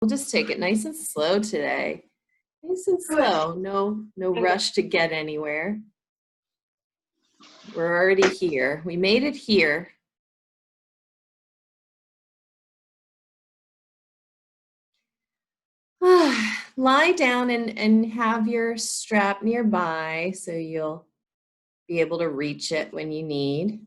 We'll just take it nice and slow today. Nice and slow. No rush to get anywhere. We're already here. We made it here. Lie down and have your strap nearby so you'll be able to reach it when you need.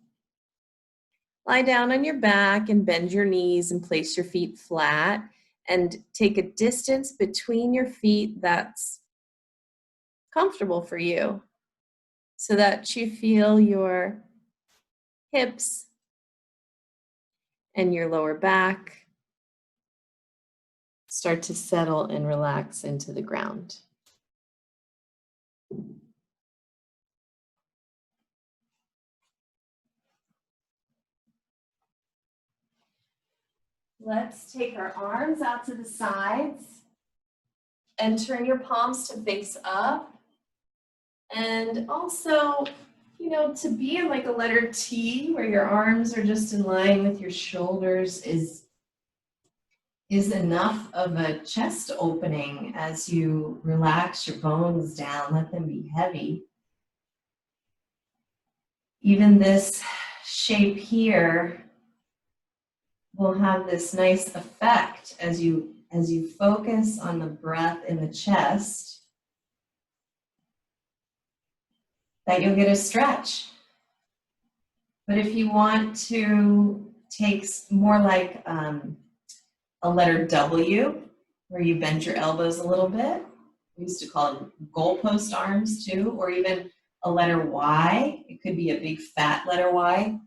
Lie down on your back and bend your knees and place your feet flat and take a distance between your feet that's comfortable for you so that you feel your hips and your lower back start to settle and relax into the ground. Let's take our arms out to the sides and turn your palms to face up. And also, to be in like a letter T where your arms are just in line with your shoulders is enough of a chest opening as you relax your bones down, let them be heavy. Even this shape here will have this nice effect as you focus on the breath in the chest, that you'll get a stretch. But if you want to take more like a letter W, where you bend your elbows a little bit, we used to call them goalpost arms too, or even a letter Y, it could be a big fat letter Y.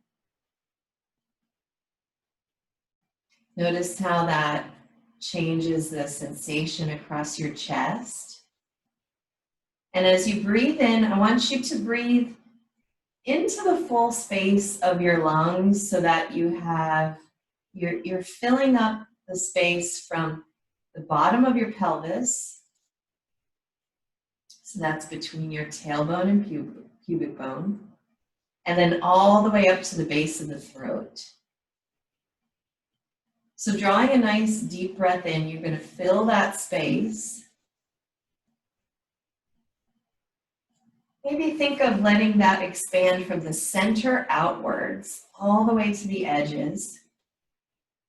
Notice how that changes the sensation across your chest. And as you breathe in, I want you to breathe into the full space of your lungs so that you're filling up the space from the bottom of your pelvis. So that's between your tailbone and pubic bone. And then all the way up to the base of the throat. So drawing a nice deep breath in, you're going to fill that space. Maybe think of letting that expand from the center outwards, all the way to the edges.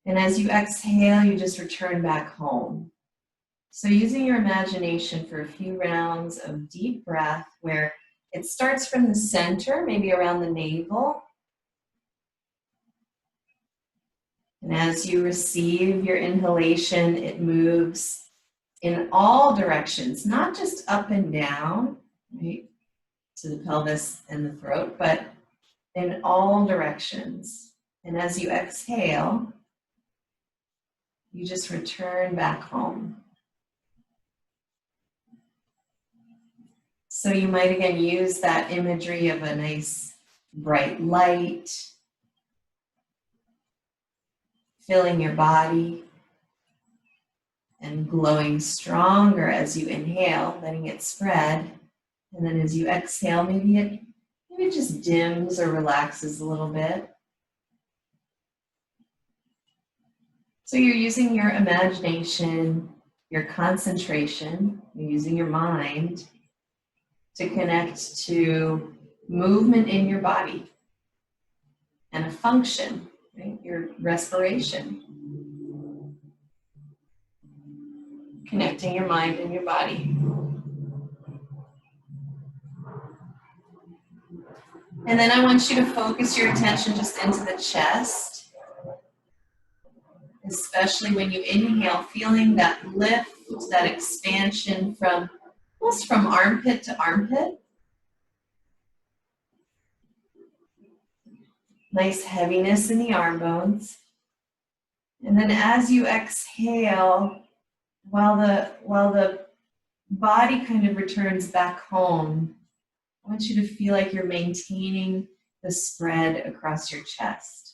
And as you exhale, you just return back home. So using your imagination for a few rounds of deep breath where it starts from the center, maybe around the navel. And as you receive your inhalation, it moves in all directions, not just up and down, right, to the pelvis and the throat, but in all directions. And as you exhale, you just return back home. So you might again use that imagery of a nice bright light filling your body and glowing stronger as you inhale, letting it spread. And then as you exhale, maybe it just dims or relaxes a little bit. So you're using your imagination, your concentration, you're using your mind to connect to movement in your body and a function, right? Your respiration. Connecting your mind and your body. And then I want you to focus your attention just into the chest, especially when you inhale, feeling that lift, that expansion from almost from armpit to armpit. Nice heaviness in the arm bones. And then as you exhale, while the body kind of returns back home, I want you to feel like you're maintaining the spread across your chest.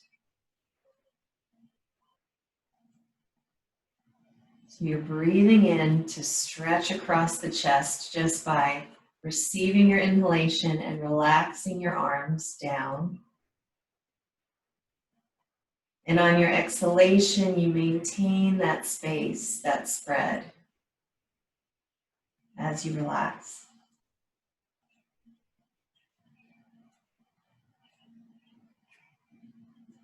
So you're breathing in to stretch across the chest just by receiving your inhalation and relaxing your arms down. And on your exhalation, you maintain that space, that spread as you relax.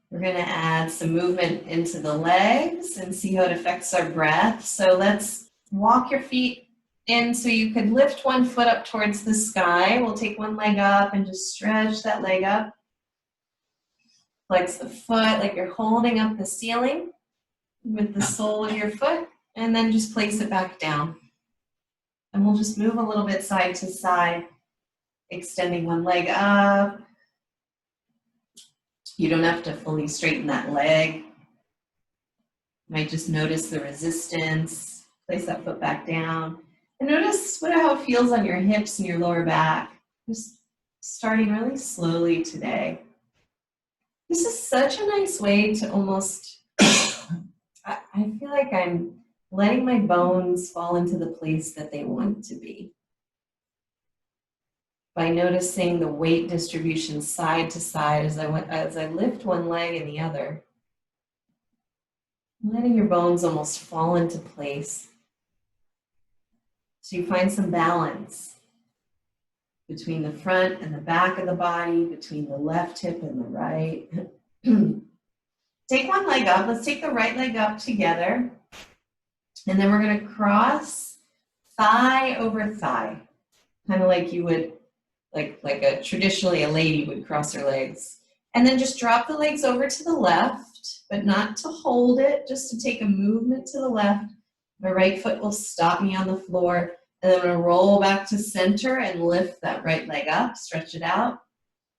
We're going to add some movement into the legs and see how it affects our breath. So let's walk your feet in so you could lift one foot up towards the sky. We'll take one leg up and just stretch that leg up. Flex the foot like you're holding up the ceiling with the sole of your foot, and then just place it back down. And we'll just move a little bit side to side, extending one leg up. You don't have to fully straighten that leg. You might just notice the resistance. Place that foot back down. And notice how it feels on your hips and your lower back. Just starting really slowly today. This is such a nice way to almost, I feel like I'm letting my bones fall into the place that they want to be. By noticing the weight distribution side to side as I lift one leg and the other. Letting your bones almost fall into place. So you find some balance between the front and the back of the body, between the left hip and the right. Take one leg up. Let's take the right leg up together. And then we're going to cross thigh over thigh. Kind of like you would, traditionally a lady would cross her legs. And then just drop the legs over to the left, but not to hold it, just to take a movement to the left. My right foot will stop me on the floor. And then I'm going to roll back to center and lift that right leg up, stretch it out,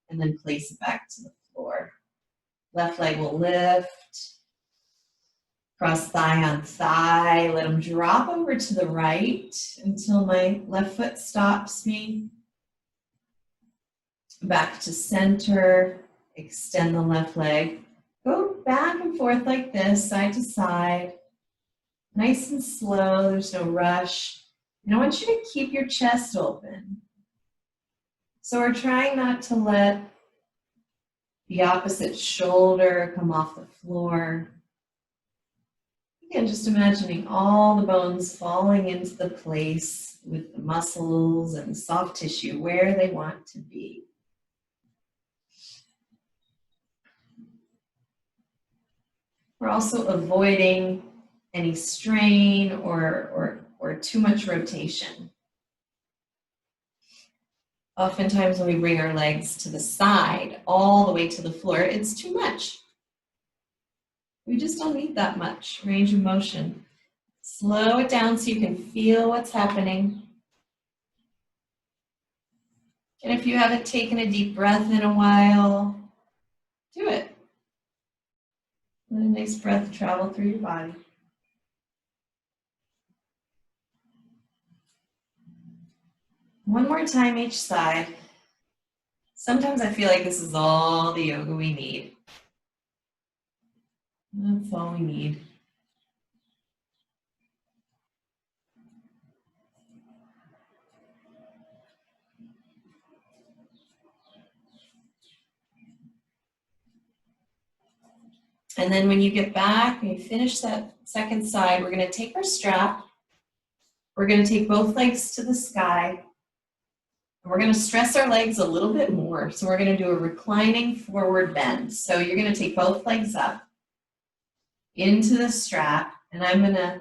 and then place it back to the floor. Left leg will lift, cross thigh on thigh, let them drop over to the right until my left foot stops me. Back to center, extend the left leg. Go back and forth like this, side to side. Nice and slow, there's no rush. And I want you to keep your chest open. So we're trying not to let the opposite shoulder come off the floor. Again, just imagining all the bones falling into the place with the muscles and the soft tissue where they want to be. We're also avoiding any strain or too much rotation. Oftentimes when we bring our legs to the side, all the way to the floor, it's too much. We just don't need that much range of motion. Slow it down so you can feel what's happening. And if you haven't taken a deep breath in a while, do it. Let a nice breath travel through your body. One more time each side. Sometimes I feel like this is all the yoga we need. That's all we need. And then when you get back, when you finish that second side, we're going to take our strap. We're going to take both legs to the sky. And we're going to stress our legs a little bit more. So we're going to do a reclining forward bend. So you're going to take both legs up into the strap. And I'm going to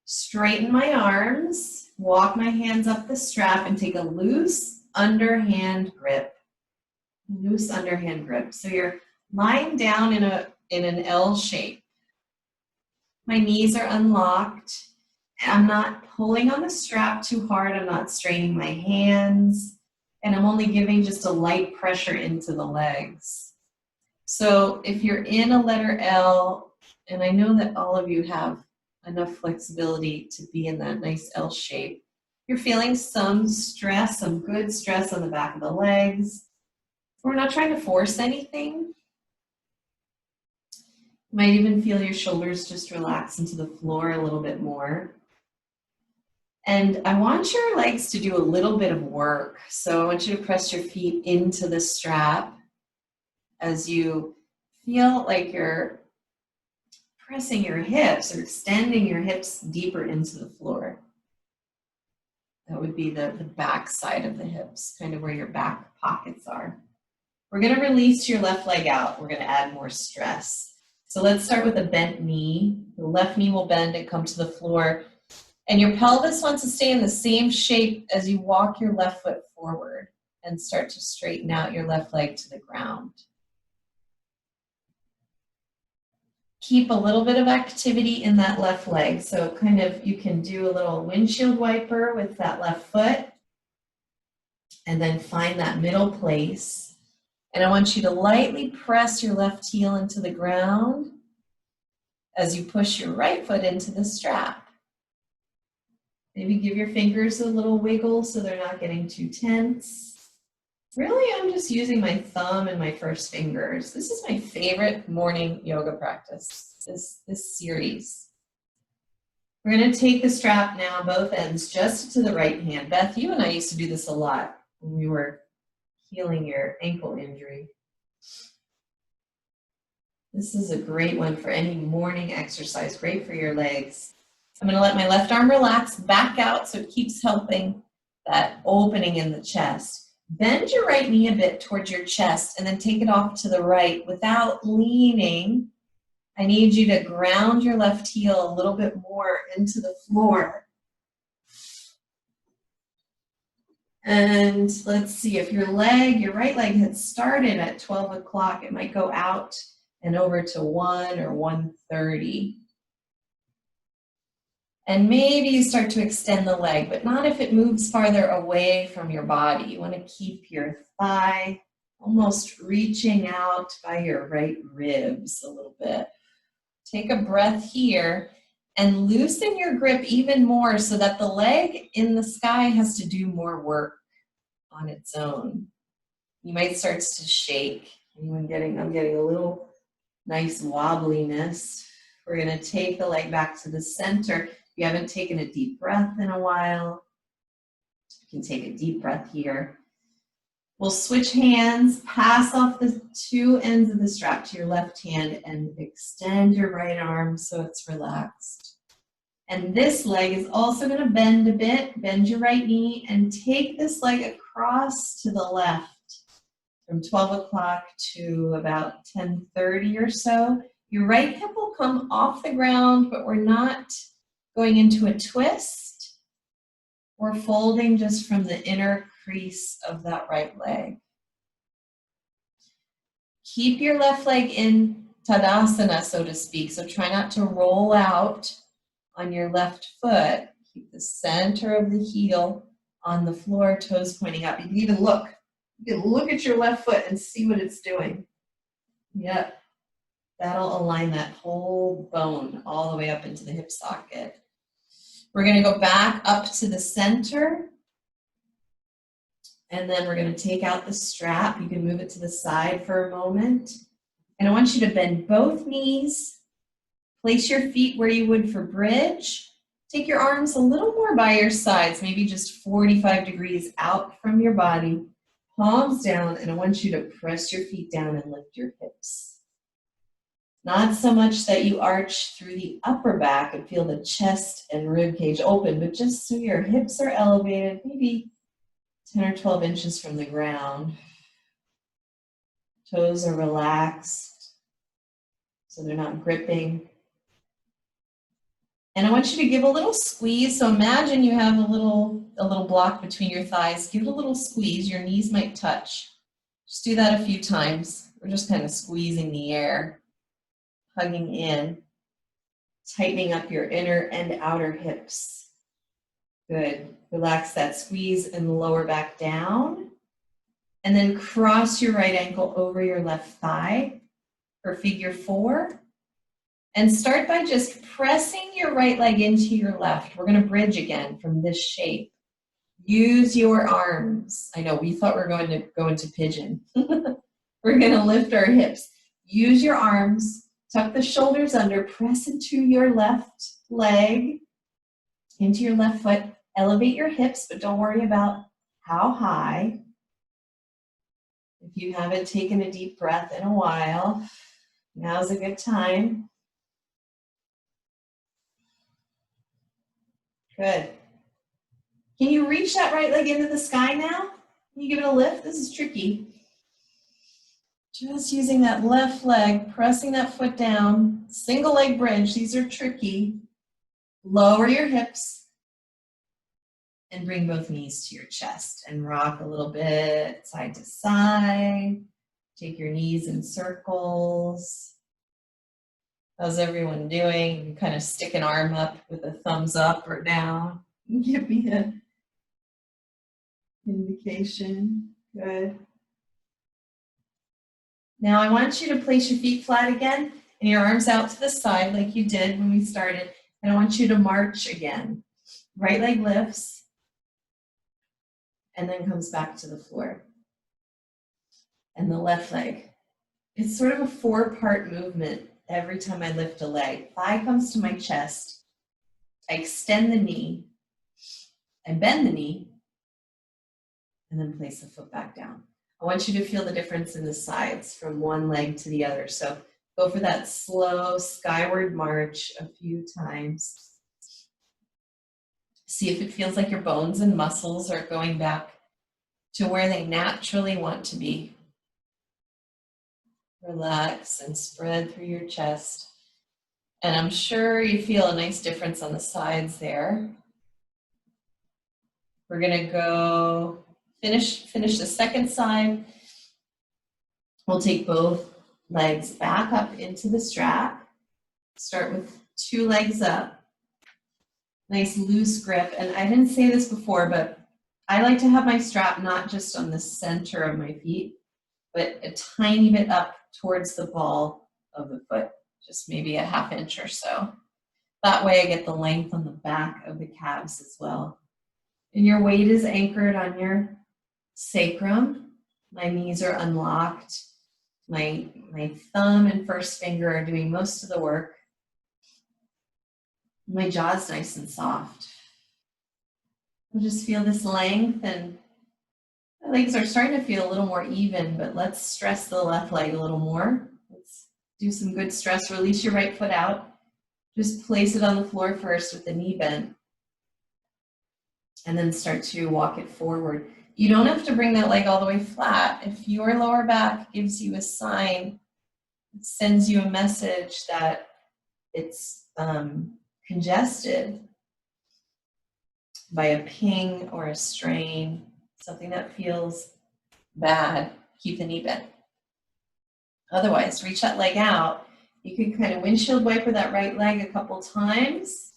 straighten my arms, walk my hands up the strap, and take a loose underhand grip. Loose underhand grip. So you're lying down in an L shape. My knees are unlocked. I'm not pulling on the strap too hard. I'm not straining my hands. And I'm only giving just a light pressure into the legs. So if you're in a letter L, and I know that all of you have enough flexibility to be in that nice L shape, you're feeling some stress, some good stress on the back of the legs. We're not trying to force anything. You might even feel your shoulders just relax into the floor a little bit more. And I want your legs to do a little bit of work. So I want you to press your feet into the strap as you feel like you're pressing your hips or extending your hips deeper into the floor. That would be the back side of the hips, kind of where your back pockets are. We're going to release your left leg out. We're going to add more stress. So let's start with a bent knee. The left knee will bend and come to the floor. And your pelvis wants to stay in the same shape as you walk your left foot forward and start to straighten out your left leg to the ground. Keep a little bit of activity in that left leg. So kind of, you can do a little windshield wiper with that left foot and then find that middle place. And I want you to lightly press your left heel into the ground as you push your right foot into the strap. Maybe give your fingers a little wiggle so they're not getting too tense. Really, I'm just using my thumb and my first fingers. This is my favorite morning yoga practice, this series. We're going to take the strap now, both ends, just to the right hand. Beth, you and I used to do this a lot when we were healing your ankle injury. This is a great one for any morning exercise, great for your legs. I'm going to let my left arm relax back out so it keeps helping that opening in the chest. Bend your right knee a bit towards your chest and then take it off to the right without leaning. I need you to ground your left heel a little bit more into the floor. And let's see, if your right leg had started at 12 o'clock, it might go out and over to 1 or 1:30. And maybe you start to extend the leg, but not if it moves farther away from your body. You want to keep your thigh almost reaching out by your right ribs a little bit. Take a breath here and loosen your grip even more so that the leg in the sky has to do more work on its own. You might start to shake. I'm getting a little nice wobbliness. We're going to take the leg back to the center. If you haven't taken a deep breath in a while, you can take a deep breath here. We'll switch hands, pass off the two ends of the strap to your left hand and extend your right arm so it's relaxed. And this leg is also going to bend a bit. Bend your right knee and take this leg across to the left from 12 o'clock to about 10:30 or so. Your right hip will come off the ground, but we're not going into a twist. We're folding just from the inner crease of that right leg. Keep your left leg in Tadasana, so to speak. So try not to roll out on your left foot. Keep the center of the heel on the floor, toes pointing up. You can even look. You can look at your left foot and see what it's doing. Yep. That'll align that whole bone all the way up into the hip socket. We're going to go back up to the center. And then we're going to take out the strap. You can move it to the side for a moment. And I want you to bend both knees. Place your feet where you would for bridge. Take your arms a little more by your sides, maybe just 45 degrees out from your body. Palms down, and I want you to press your feet down and lift your hips. Not so much that you arch through the upper back and feel the chest and rib cage open, but just so your hips are elevated, maybe 10 or 12 inches from the ground. Toes are relaxed, so they're not gripping. And I want you to give a little squeeze. So imagine you have a little block between your thighs. Give it a little squeeze. Your knees might touch. Just do that a few times. We're just kind of squeezing the air, hugging in, tightening up your inner and outer hips. Good. Relax that squeeze and the lower back down. And then cross your right ankle over your left thigh for figure 4. And start by just pressing your right leg into your left. We're going to bridge again from this shape. Use your arms. I know we thought we were going to go into pigeon. We're going to lift our hips. Use your arms. Tuck the shoulders under. Press into your left leg, into your left foot. Elevate your hips, but don't worry about how high. If you haven't taken a deep breath in a while, now's a good time. Good. Can you reach that right leg into the sky now? Can you give it a lift? This is tricky. Just using that left leg, pressing that foot down, single leg bridge. These are tricky. Lower your hips and bring both knees to your chest and rock a little bit side to side. Take your knees in circles. How's everyone doing? You kind of stick an arm up with a thumbs up or down. Give me an indication. Good. Now I want you to place your feet flat again and your arms out to the side like you did when we started. And I want you to march again. Right leg lifts and then comes back to the floor. And the left leg. It's sort of a four-part movement every time I lift a leg. Thigh comes to my chest. I extend the knee. I bend the knee. And then place the foot back down. I want you to feel the difference in the sides from one leg to the other. So go for that slow skyward march a few times. See if it feels like your bones and muscles are going back to where they naturally want to be. Relax and spread through your chest. And I'm sure you feel a nice difference on the sides there. We're gonna go finish the second side. We'll take both legs back up into the strap. Start with two legs up. Nice loose grip. And I didn't say this before, but I like to have my strap not just on the center of my feet, but a tiny bit up towards the ball of the foot, just maybe a ½ inch or so. That way I get the length on the back of the calves as well. And your weight is anchored on your sacrum. My knees are unlocked. My thumb and first finger are doing most of the work. My jaw's nice and soft. I'll just feel this length, and my legs are starting to feel a little more even, but let's stress the left leg a little more. Let's do some good stress. Release your right foot out. Just place it on the floor first with the knee bent, and then start to walk it forward. You don't have to bring that leg all the way flat. If your lower back gives you a sign, it sends you a message that it's congested by a ping or a strain, something that feels bad, keep the knee bent. Otherwise, reach that leg out. You can kind of windshield wiper that right leg a couple times.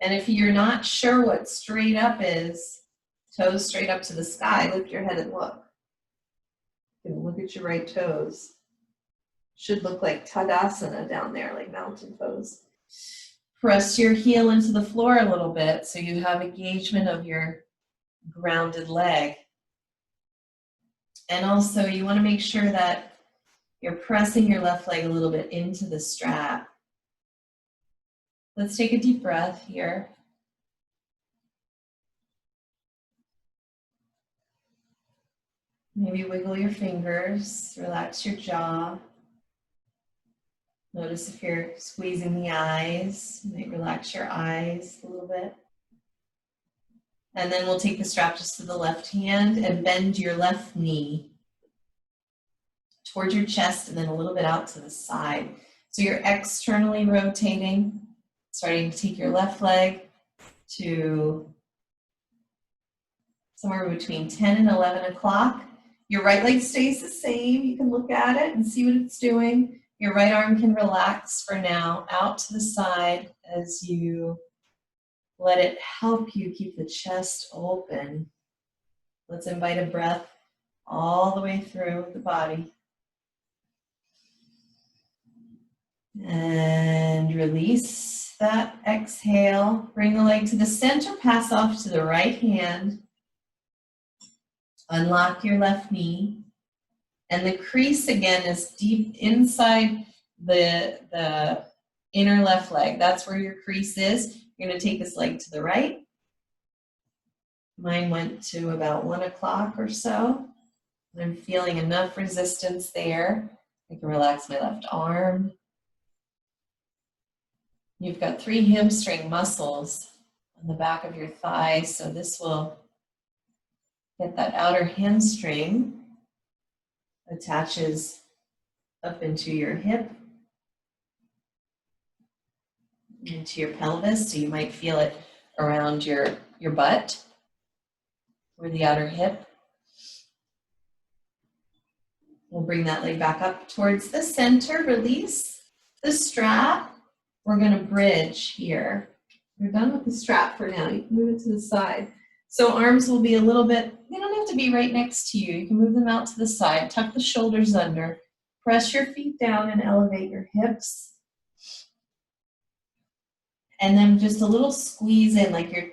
And if you're not sure what straight up is, toes straight up to the sky, lift your head and look. You can look at your right toes. Should look like Tadasana down there, like mountain pose. Press your heel into the floor a little bit so you have engagement of your grounded leg. And also you want to make sure that you're pressing your left leg a little bit into the strap. Let's take a deep breath here. Maybe wiggle your fingers, relax your jaw. Notice if you're squeezing the eyes, you might relax your eyes a little bit. And then we'll take the strap just to the left hand and bend your left knee towards your chest and then a little bit out to the side. So you're externally rotating, starting to take your left leg to somewhere between 10 and 11 o'clock. Your right leg stays the same. You can look at it and see what it's doing. Your right arm can relax for now, out to the side as you let it help you keep the chest open. Let's invite a breath all the way through the body. And release that exhale. Bring the leg to the center, pass off to the right hand. Unlock your left knee. And the crease again is deep inside the inner left leg. That's where your crease is. You're going to take this leg to the right. Mine went to about 1 o'clock or so. I'm feeling enough resistance there. I can relax my left arm. You've got 3 hamstring muscles on the back of your thigh. So this will get that outer hamstring, attaches up into your hip, into your pelvis. So you might feel it around your butt or the outer hip. We'll bring that leg back up towards the center, release the strap. We're gonna bridge here. We're done with the strap for now. You can move it to the side. So arms will be a little bit, they don't have to be right next to you. You can move them out to the side, tuck the shoulders under, press your feet down and elevate your hips. And then just a little squeeze in, like you're,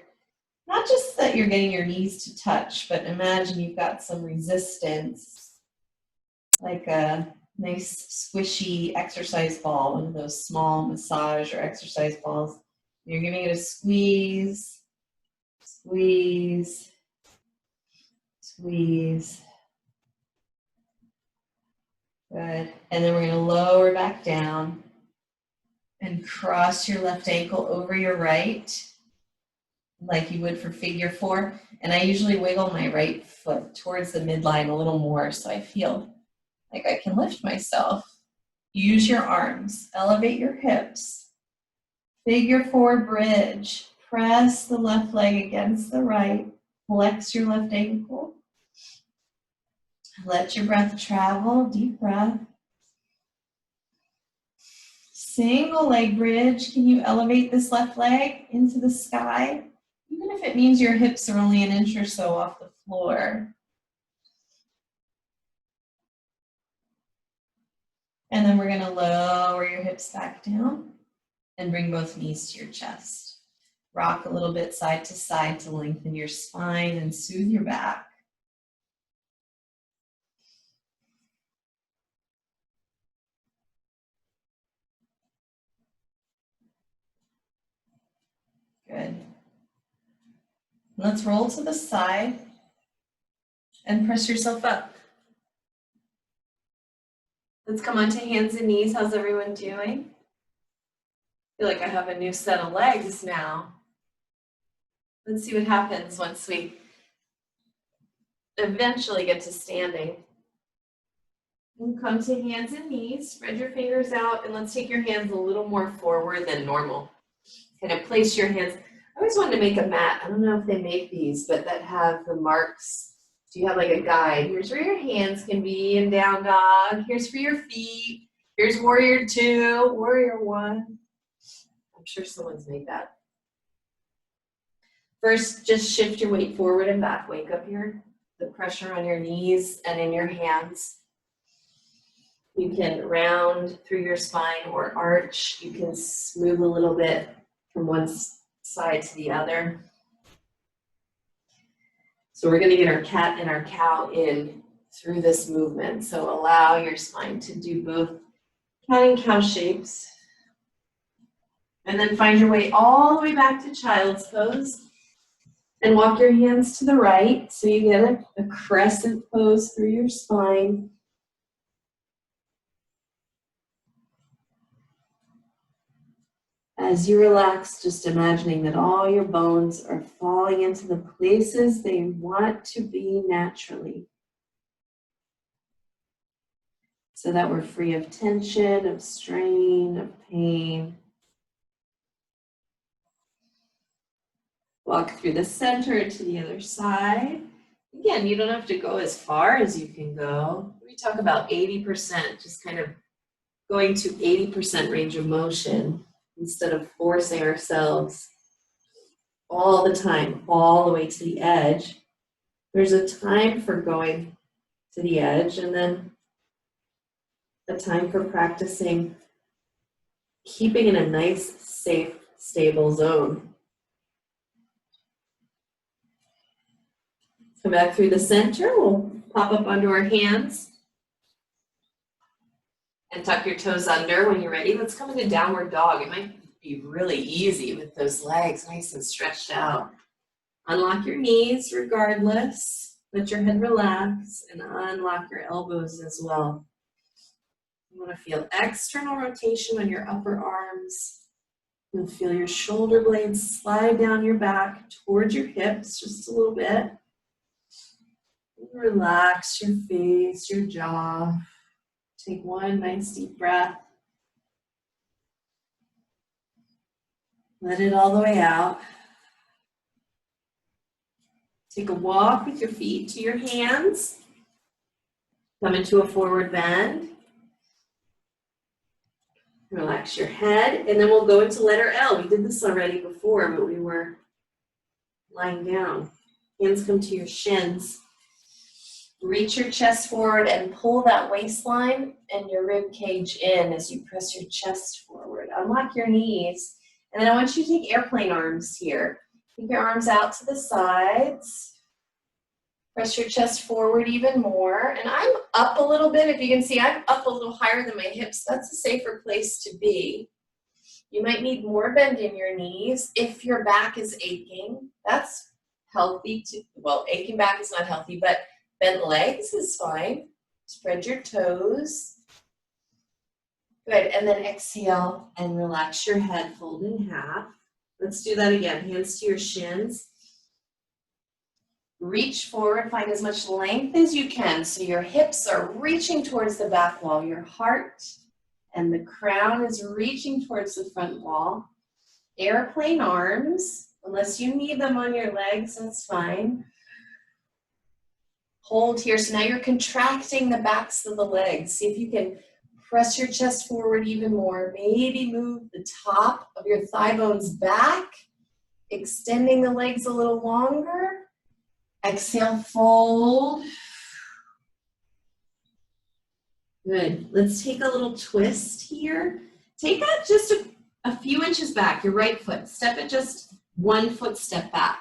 not just that you're getting your knees to touch, but imagine you've got some resistance, like a nice squishy exercise ball, one of those small massage or exercise balls. You're giving it a squeeze, squeeze, squeeze. Good. And then we're going to lower back down and cross your left ankle over your right, like you would for figure 4. And I usually wiggle my right foot towards the midline a little more so I feel like I can lift myself. Use your arms, elevate your hips. Figure 4 bridge. Press the left leg against the right. Flex your left ankle. Let your breath travel. Deep breath. Single leg bridge. Can you elevate this left leg into the sky? Even if it means your hips are only an inch or so off the floor. And then we're going to lower your hips back down and bring both knees to your chest. Rock a little bit side to side to lengthen your spine and soothe your back. Good. Let's roll to the side and press yourself up. Let's come onto hands and knees. How's everyone doing? I feel like I have a new set of legs now. Let's see what happens once we eventually get to standing. And come to hands and knees, spread your fingers out, and let's take your hands a little more forward than normal. Kind of place your hands. I always wanted to make a mat. I don't know if they make these, but that have the marks. So you have like a guide. Here's where your hands can be in down dog. Here's for your feet. Here's warrior 2, warrior 1. I'm sure someone's made that. First, just shift your weight forward and back. Wake up the pressure on your knees and in your hands. You can round through your spine or arch. You can move a little bit from one side to the other. So we're going to get our cat and our cow in through this movement. So allow your spine to do both cat and cow shapes. And then find your way all the way back to child's pose. And walk your hands to the right so you get a crescent pose through your spine. As you relax, just imagining that all your bones are falling into the places they want to be naturally. So that we're free of tension, of strain, of pain. Walk through the center to the other side. Again, you don't have to go as far as you can go. We talk about 80%, just kind of going to 80% range of motion instead of forcing ourselves all the time, all the way to the edge. There's a time for going to the edge and then a time for practicing keeping in a nice, safe, stable zone. Come back through the center. We'll pop up onto our hands and tuck your toes under when you're ready. Let's come into downward dog. It might be really easy with those legs nice and stretched out. Unlock your knees regardless. Let your head relax and unlock your elbows as well. You want to feel external rotation on your upper arms You'll feel your shoulder blades slide down your back towards your hips just a little bit. Relax your face, your jaw. Take one nice deep breath. Let it all the way out. Take a walk with your feet to your hands. Come into a forward bend. Relax your head, and then we'll go into letter L. We did this already before, but we were lying down. Hands come to your shins. Reach your chest forward and pull that waistline and your rib cage in as you press your chest forward. Unlock your knees. And then I want you to take airplane arms here. Keep your arms out to the sides. Press your chest forward even more. And I'm up a little bit. If you can see, I'm up a little higher than my hips. That's a safer place to be. You might need more bend in your knees if your back is aching. That's healthy too. Well, aching back is not healthy, but bent legs is fine. Spread your toes. Good, and then exhale and relax your head, fold in half. Let's do that again. Hands to your shins. Reach forward, find as much length as you can so your hips are reaching towards the back wall. Your heart and the crown is reaching towards the front wall. Airplane arms, unless you need them on your legs, that's fine. Hold here. So now you're contracting the backs of the legs. See if you can press your chest forward even more. Maybe move the top of your thigh bones back, extending the legs a little longer. Exhale, fold. Good. Let's take a little twist here. Take that just a few inches back, your right foot. Step it just 1 foot step back.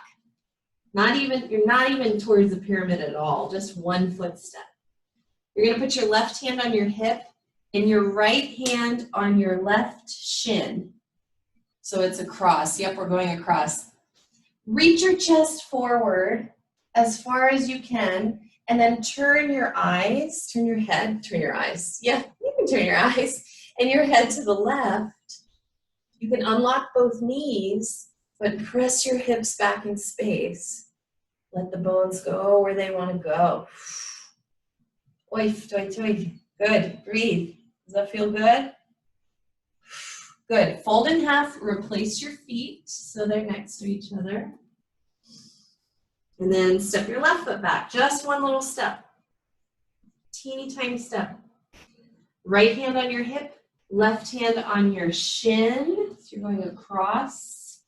You're not even towards the pyramid at all, just 1 foot step. You're gonna put your left hand on your hip and your right hand on your left shin. So it's across. Yep, we're going across. Reach your chest forward as far as you can, and then turn your eyes, turn your eyes. Yeah, you can turn your eyes and your head to the left. You can unlock both knees, but press your hips back in space. Let the bones go where they want to go. Oif, toif, toif. Good, breathe. Does that feel good? Good, fold in half, replace your feet so they're next to each other. And then step your left foot back, just one little step. Teeny tiny step. Right hand on your hip, left hand on your shin. So you're going across.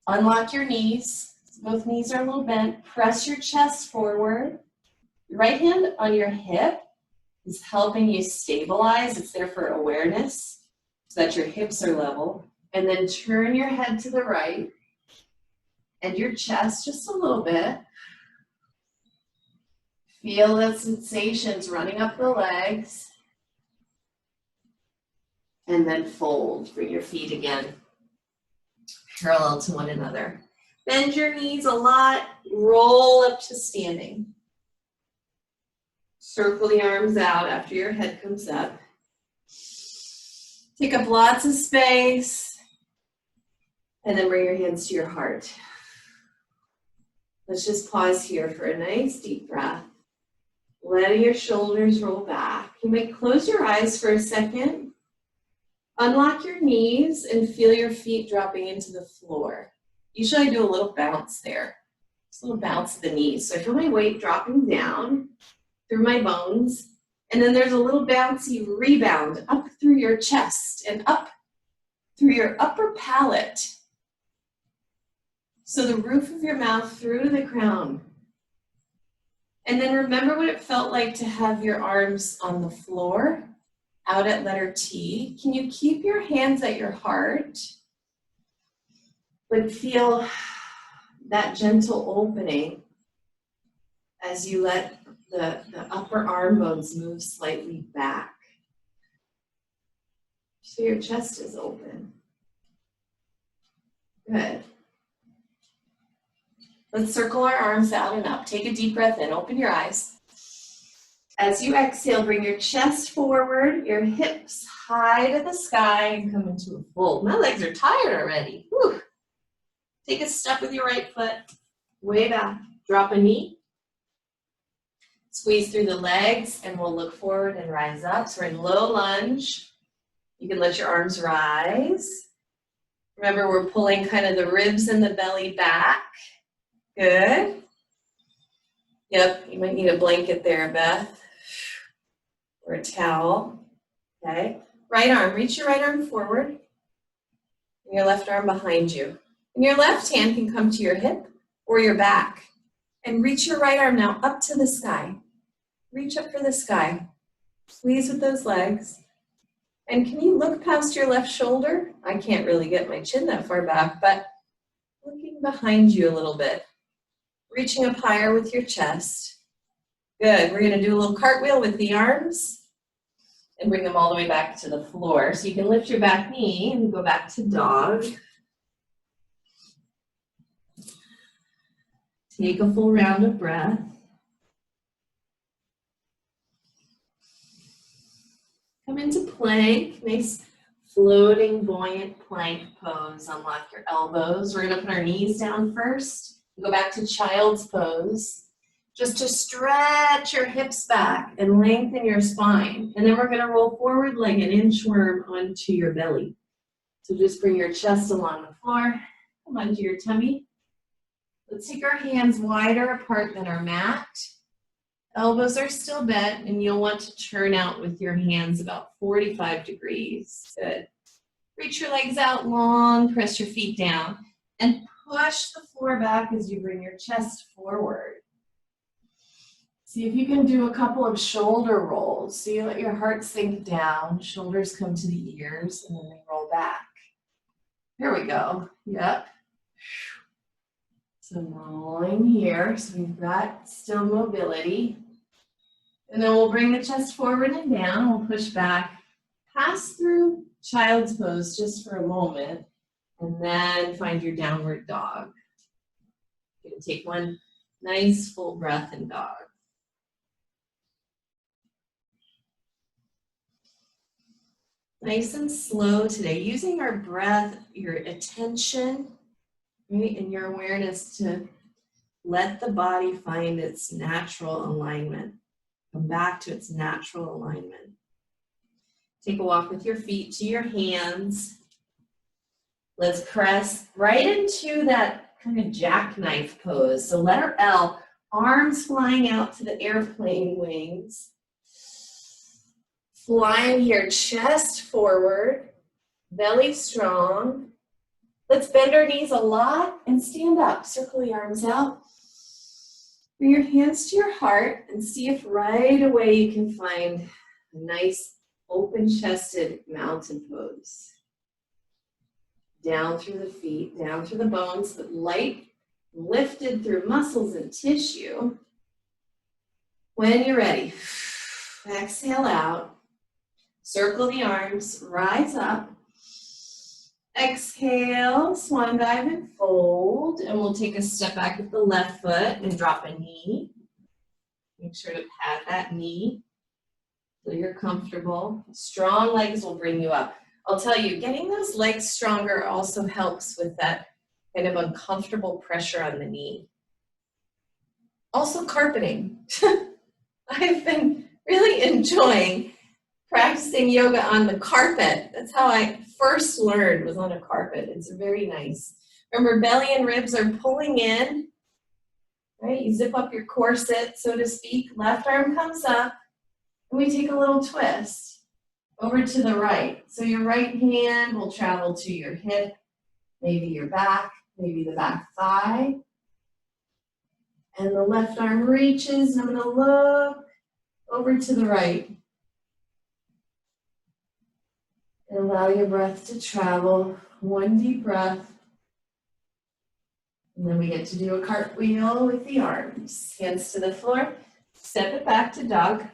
Unlock your knees. Both knees are a little bent. Press your chest forward. Your right hand on your hip is helping you stabilize. It's there for awareness so that your hips are level. And then turn your head to the right. And your chest just a little bit. Feel the sensations running up the legs. And then fold. Bring your feet again parallel to one another. Bend your knees a lot. Roll up to standing. Circle the arms out after your head comes up. Take up lots of space. And then bring your hands to your heart. Let's just pause here for a nice deep breath. Letting your shoulders roll back. You might close your eyes for a second. Unlock your knees and feel your feet dropping into the floor. Usually I do a little bounce there. Just a little bounce of the knees. So I feel my weight dropping down through my bones. And then there's a little bouncy rebound up through your chest and up through your upper palate. So the roof of your mouth through to the crown. And then remember what it felt like to have your arms on the floor, out at letter T. Can you keep your hands at your heart, but feel that gentle opening as you let the upper arm bones move slightly back. So your chest is open. Good. Let's circle our arms out and up. Take a deep breath in. Open your eyes. As you exhale, bring your chest forward, your hips high to the sky, and come into a fold. My legs are tired already. Whew. Take a step with your right foot, way back. Drop a knee. Squeeze through the legs, and we'll look forward and rise up. So we're in low lunge. You can let your arms rise. Remember, we're pulling kind of the ribs and the belly back. Good. Yep, you might need a blanket there, Beth, or a towel. Okay. Right arm, reach your right arm forward, and your left arm behind you. And your left hand can come to your hip or your back. And reach your right arm now up to the sky. Reach up for the sky. Squeeze with those legs. And can you look past your left shoulder? I can't really get my chin that far back, but looking behind you a little bit. Reaching up higher with your chest. Good. We're going to do a little cartwheel with the arms and bring them all the way back to the floor. So you can lift your back knee and go back to dog. Take a full round of breath. Come into plank, nice floating, buoyant plank pose. Unlock your elbows. We're going to put our knees down first. Go back to child's pose. Just to stretch your hips back and lengthen your spine. And then we're going to roll forward like an inchworm onto your belly. So just bring your chest along the floor. Come onto your tummy. Let's take our hands wider apart than our mat. Elbows are still bent, and you'll want to turn out with your hands about 45 degrees. Good. Reach your legs out long, press your feet down, and push the floor back as you bring your chest forward. See if you can do a couple of shoulder rolls. So you let your heart sink down, shoulders come to the ears, and then they roll back. Here we go. Yep. So rolling here, so we've got still mobility. And then we'll bring the chest forward and down. We'll push back, pass through child's pose just for a moment, and then find your downward dog. You're going to take one nice full breath in dog. Nice and slow today, using our breath, your attention, right, and your awareness to let the body find its natural alignment. Come back to its natural alignment. Take a walk with your feet to your hands. Let's press right into that kind of jackknife pose. So letter L, arms flying out to the airplane wings. Flying here, chest forward, belly strong. Let's bend our knees a lot and stand up. Circle the arms out. Bring your hands to your heart and see if right away you can find a nice open-chested mountain pose. Down through the feet, down through the bones, but light, lifted through muscles and tissue. When you're ready, exhale out. Circle the arms, rise up. Exhale, swan dive and fold, and we'll take a step back with the left foot and drop a knee. Make sure to pat that knee so you're comfortable. Strong legs will bring you up. I'll tell you, getting those legs stronger also helps with that kind of uncomfortable pressure on the knee. Also carpeting. I've been really enjoying practicing yoga on the carpet. That's how I first learned, was on a carpet. It's very nice. Remember, belly and ribs are pulling in, right? You zip up your corset, so to speak. Left arm comes up, and we take a little twist over to the right. So your right hand will travel to your hip, maybe your back, maybe the back thigh. And the left arm reaches, and I'm gonna look over to the right. And allow your breath to travel. One deep breath. And then we get to do a cartwheel with the arms. Hands to the floor. Step it back to dog.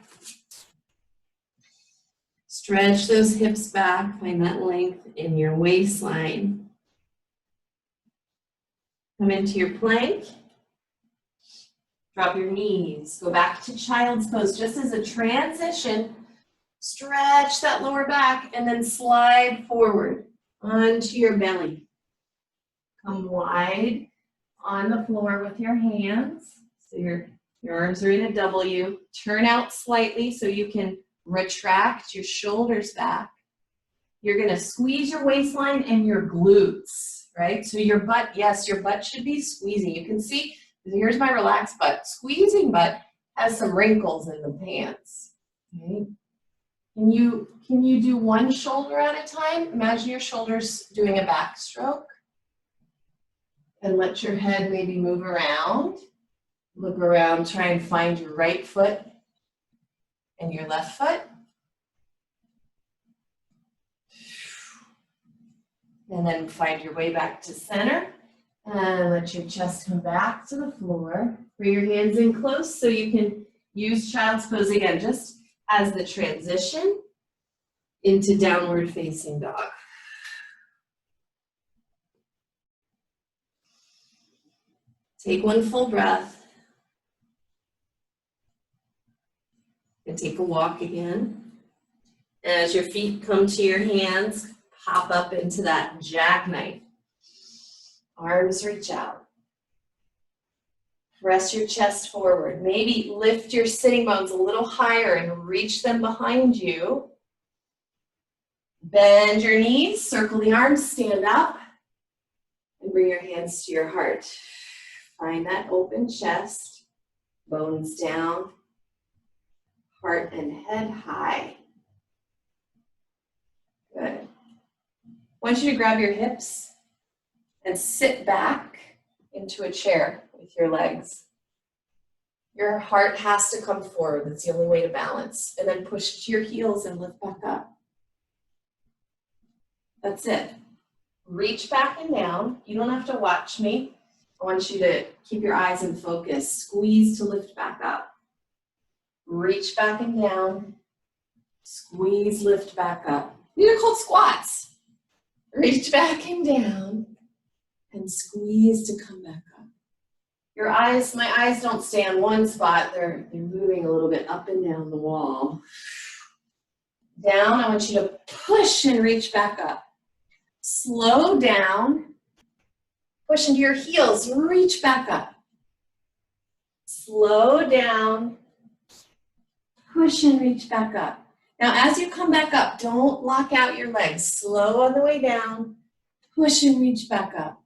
Stretch those hips back. Find that length in your waistline. Come into your plank. Drop your knees. Go back to child's pose. Just as a transition, stretch that lower back and then slide forward onto your belly. Come wide on the floor with your hands. So your arms are in a W. Turn out slightly so you can retract your shoulders back. You're going to squeeze your waistline and your glutes, right? So your butt, yes, your butt should be squeezing. You can see, here's my relaxed butt. Squeezing butt has some wrinkles in the pants. Okay? Can you do one shoulder at a time? Imagine your shoulders doing a backstroke. And let your head maybe move around. Look around, try and find your right foot and your left foot. And then find your way back to center. And let your chest come back to the floor. Bring your hands in close so you can use child's pose again, just as the transition into downward facing dog. Take one full breath. And take a walk again. As your feet come to your hands, pop up into that jackknife. Arms reach out. Press your chest forward. Maybe lift your sitting bones a little higher and reach them behind you. Bend your knees, circle the arms, stand up, and bring your hands to your heart. Find that open chest, bones down, heart and head high. Good. I want you to grab your hips and sit back into a chair with your legs. Your heart has to come forward. That's the only way to balance. And then push to your heels and lift back up. That's it. Reach back and down. You don't have to watch me. I want you to keep your eyes in focus. Squeeze to lift back up. Reach back and down. Squeeze, lift back up. These are called squats. Reach back and down and squeeze to come back up. Your eyes, my eyes don't stay on one spot. They're moving a little bit up and down the wall. Down, I want you to push and reach back up. Slow down. Push into your heels, reach back up. Slow down, push and reach back up. Now as you come back up, don't lock out your legs. Slow on the way down, push and reach back up.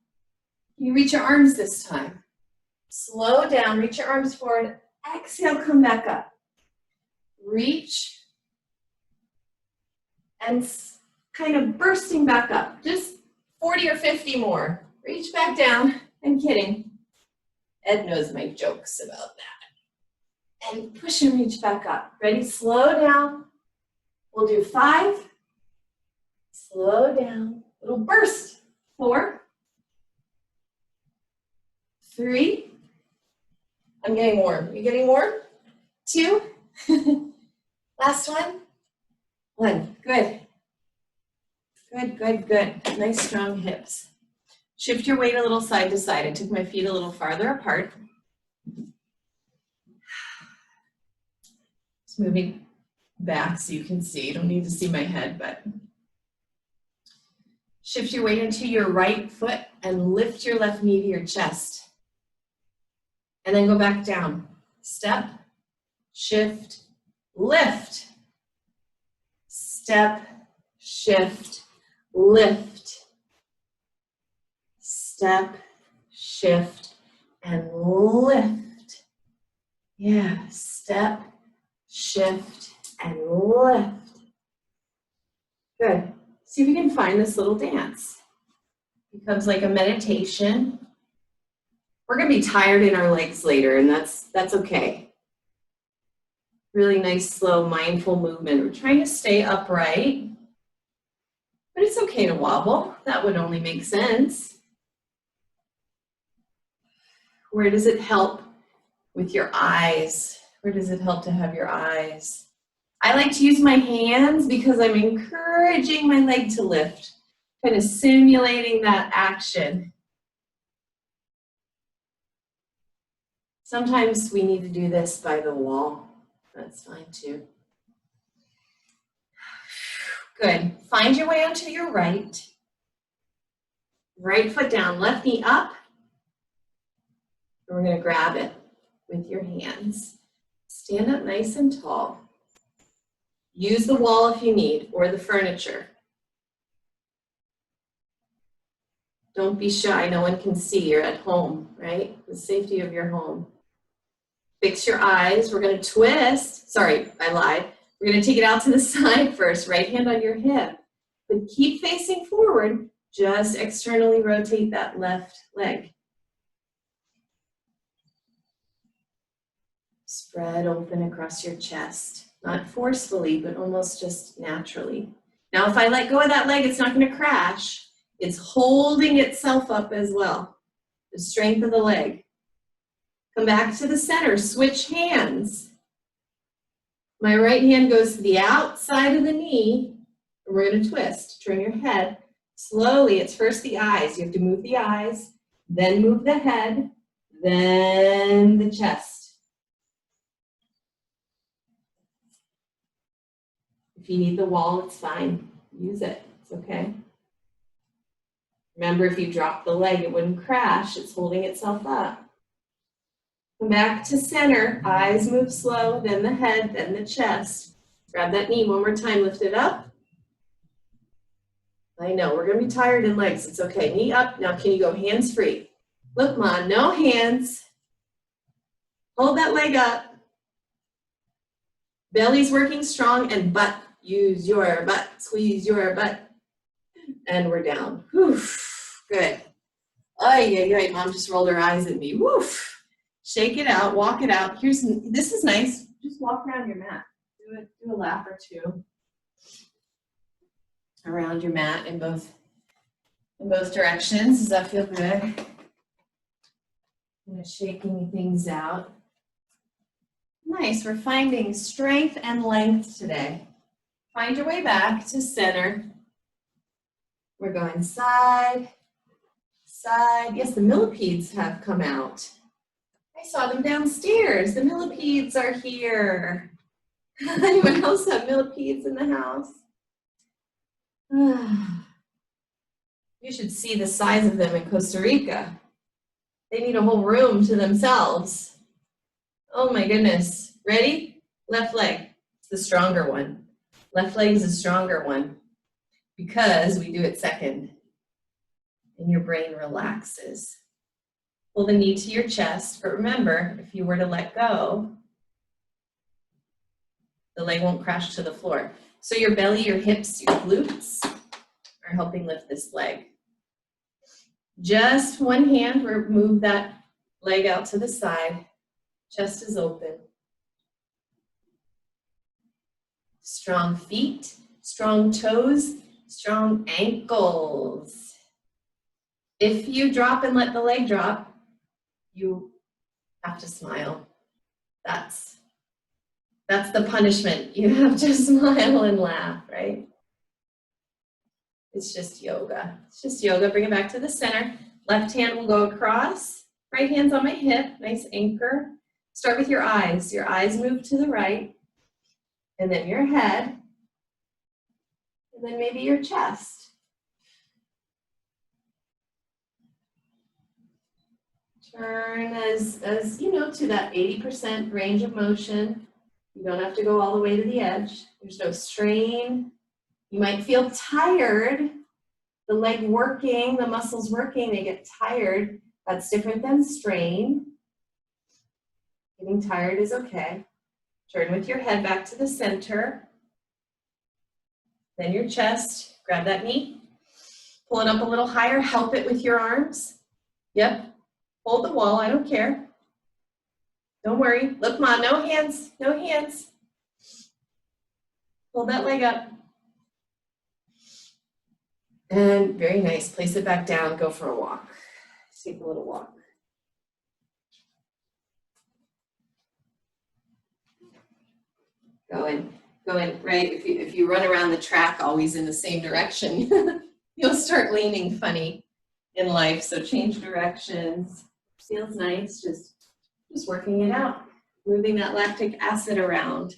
You reach your arms this time. Slow down, reach your arms forward. Exhale, come back up. Reach and kind of bursting back up. Just 40 or 50 more. Reach back down. I'm kidding. Ed knows my jokes about that. And push and reach back up. Ready? Slow down. We'll do 5. Slow down. Little burst. 4. 3. I'm getting warm. You getting warm? 2. Last one. 1. Good. Good, good, good. Nice strong hips. Shift your weight a little side to side. I took my feet a little farther apart. Just moving back so you can see. You don't need to see my head, but shift your weight into your right foot and lift your left knee to your chest. And then go back down. Step, shift, lift. Step, shift, lift. Step, shift, and lift. Yeah, step, shift, and lift. Good. See if you can find this little dance. It becomes like a meditation. We're going to be tired in our legs later, and that's okay. Really nice, slow, mindful movement. We're trying to stay upright, but it's okay to wobble. That would only make sense. Where does it help with your eyes? Where does it help to have your eyes? I like to use my hands because I'm encouraging my leg to lift, kind of simulating that action. Sometimes we need to do this by the wall. That's fine too. Good. Find your way onto your right. Right foot down, left knee up. And we're going to grab it with your hands. Stand up nice and tall. Use the wall if you need, or the furniture. Don't be shy, no one can see, you're at home, right? The safety of your home. Fix your eyes, we're gonna twist. Sorry, I lied. We're gonna take it out to the side first, right hand on your hip. But keep facing forward, just externally rotate that left leg. Spread open across your chest, not forcefully, but almost just naturally. Now, if I let go of that leg, it's not gonna crash. It's holding itself up as well, the strength of the leg. Come back to the center, switch hands. My right hand goes to the outside of the knee, and we're gonna twist. Turn your head slowly. It's first the eyes. You have to move the eyes, then move the head, then the chest. If you need the wall, it's fine. Use it, it's okay. Remember, if you drop the leg, it wouldn't crash. It's holding itself up. Come back to center. Eyes move slow, then the head, then the chest. Grab that knee one more time. Lift it up. I know, we're going to be tired in legs. It's okay. Knee up. Now, can you go hands free? Look, Ma, no hands. Hold that leg up. Belly's working strong, and butt. Use your butt. Squeeze your butt. And we're down. Woof. Good. Ay, ay, ay. Mom just rolled her eyes at me. Woof. Shake it out. Walk it out. This is nice. Just walk around your mat. Do a lap or two around your mat in both directions. Does that feel good? I'm gonna shake any things out. Nice. We're finding strength and length today. Find your way back to center. We're going side, side. Yes, the millipedes have come out. I saw them downstairs. The millipedes are here. Anyone else have millipedes in the house? You should see the size of them in Costa Rica. They need a whole room to themselves. Oh my goodness. Ready? Left leg. It's the stronger one. Left leg is the stronger one, because we do it second and your brain relaxes. Pull the knee to your chest, but remember, if you were to let go, the leg won't crash to the floor. So your belly, your hips, your glutes are helping lift this leg. Just one hand, move that leg out to the side. Chest is open. Strong feet, strong toes, strong ankles. If you drop and let the leg drop, you have to smile. That's the punishment. You have to smile and laugh, right? It's just yoga. It's just yoga. Bring it back to the center. Left hand will go across. Right hand's on my hip. Nice anchor. Start with your eyes. Your eyes move to the right. And then your head. And then maybe your chest. Turn as you know, to that 80% range of motion. You don't have to go all the way to the edge. There's no strain. You might feel tired. The leg working, the muscles working, they get tired. That's different than strain. Getting tired is okay. Turn with your head back to the center. Then your chest. Grab that knee. Pull it up a little higher. Help it with your arms. Yep. Hold the wall. I don't care. Don't worry. Look, Ma, no hands. No hands. Hold that leg up. And very nice. Place it back down. Go for a walk. Take a little walk. Go in, right? If you run around the track always in the same direction, you'll start leaning funny in life. So change directions. Feels nice. Just Just working it out, moving that lactic acid around.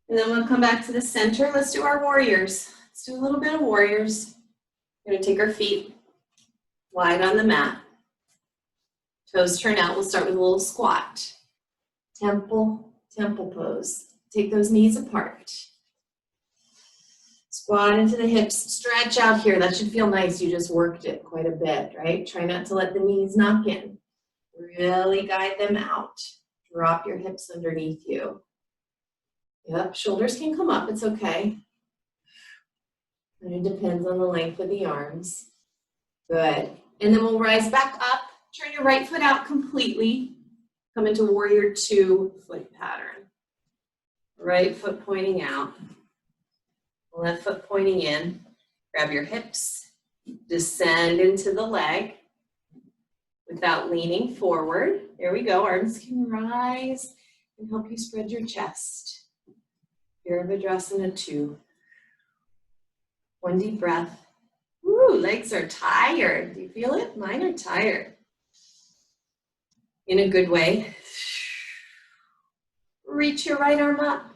And then we'll come back to the center. Let's do our warriors. Let's do a little bit of warriors. We're gonna take our feet wide on the mat. Toes turn out. We'll start with a little squat. Temple pose. Take those knees apart. Squat into the hips, stretch out here. That should feel nice. You just worked it quite a bit, right? Try not to let the knees knock in. Really guide them out. Drop your hips underneath you. Yep, shoulders can come up, it's okay. And it depends on the length of the arms. Good. And then we'll rise back up. Turn your right foot out completely. Come into warrior two foot pattern. Right foot pointing out. Left foot pointing in. Grab your hips. Descend into the leg without leaning forward. There we go. Arms can rise and help you spread your chest. Virabhadrasana 2. One deep breath. Woo, legs are tired. Do you feel it? Mine are tired. In a good way. Reach your right arm up.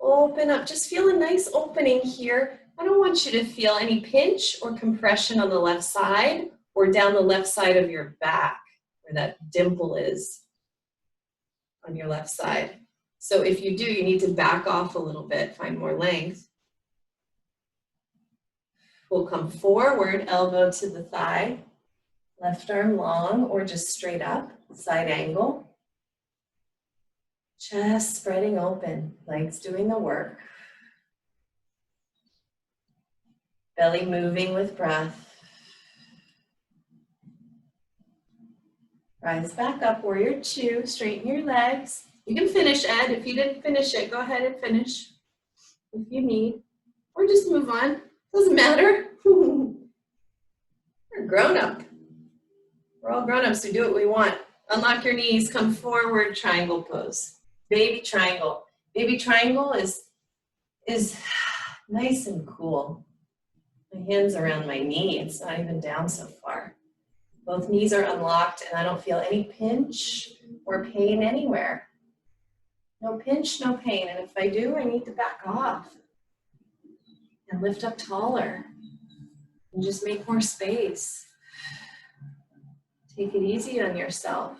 Open up. Just feel a nice opening here. I don't want you to feel any pinch or compression on the left side or down the left side of your back where that dimple is on your left side. So if you do, you need to back off a little bit, find more length. We'll come forward, elbow to the thigh, left arm long or just straight up, side angle. Chest spreading open, legs doing the work. Belly moving with breath. Rise back up, warrior two, straighten your legs. You can finish, Ed. If you didn't finish it, go ahead and finish if you need, or just move on. Doesn't matter. We're grown up. We're all grown ups who do what we want. Unlock your knees, come forward, triangle pose. Baby triangle. Baby triangle is nice and cool. My hand's around my knee. It's not even down so far. Both knees are unlocked and I don't feel any pinch or pain anywhere. No pinch, no pain. And if I do, I need to back off and lift up taller and just make more space. Take it easy on yourself.